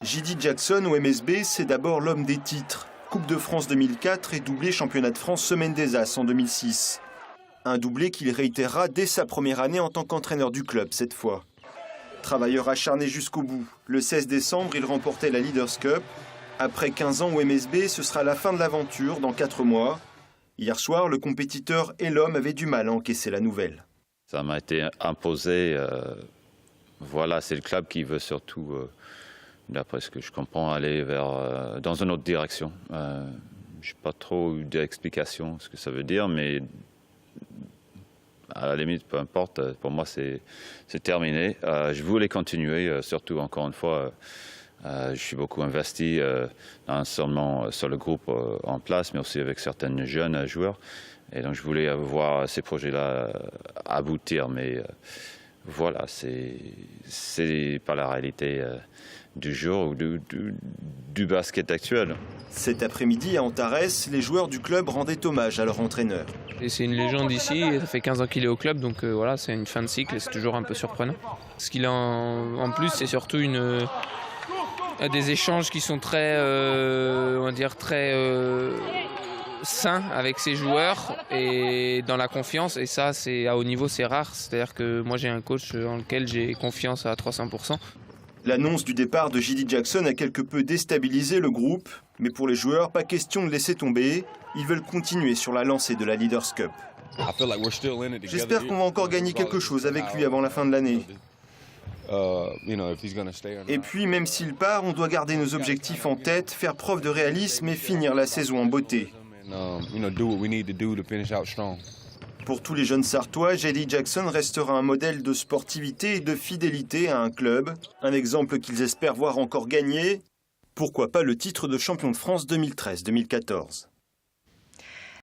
JD Jackson au MSB, c'est d'abord l'homme des titres. Coupe de France 2004 et doublé championnat de France Semaine des As en 2006. Un doublé qu'il réitérera dès sa première année en tant qu'entraîneur du club cette fois. Travailleur acharné jusqu'au bout, le 16 décembre, il remportait la Leaders Cup. Après 15 ans au MSB, ce sera la fin de l'aventure dans 4 mois. Hier soir, le compétiteur et l'homme avaient du mal à encaisser la nouvelle. Ça m'a été imposé. Voilà, c'est le club qui veut surtout, d'après ce que je comprends, aller dans une autre direction. Je n'ai pas trop eu d'explication ce que ça veut dire, mais à la limite, peu importe, pour moi c'est terminé. Je voulais continuer, surtout encore une fois, je suis beaucoup investi non seulement sur le groupe en place, mais aussi avec certains jeunes joueurs. Et donc je voulais voir ces projets-là aboutir, mais voilà, c'est pas la réalité du jour ou du basket actuel. Cet après-midi à Antares, les joueurs du club rendaient hommage à leur entraîneur. C'est une légende ici, ça fait 15 ans qu'il est au club, donc voilà, c'est une fin de cycle et c'est toujours un peu surprenant. Ce qu'il a en plus, c'est surtout des échanges qui sont très, on va dire, très sain avec ses joueurs et dans la confiance, et ça c'est à haut niveau, c'est rare, c'est-à-dire que moi j'ai un coach en lequel j'ai confiance à 300%. L'annonce du départ de JD Jackson a quelque peu déstabilisé le groupe, mais pour les joueurs, pas question de laisser tomber, ils veulent continuer sur la lancée de la Leaders Cup. J'espère qu'on va encore gagner quelque chose avec lui avant la fin de l'année. Et puis, même s'il part, on doit garder nos objectifs en tête, faire preuve de réalisme et finir la saison en beauté. Pour tous les jeunes Sartois, JD Jackson restera un modèle de sportivité et de fidélité à un club. Un exemple qu'ils espèrent voir encore gagner. Pourquoi pas le titre de champion de France 2013-2014.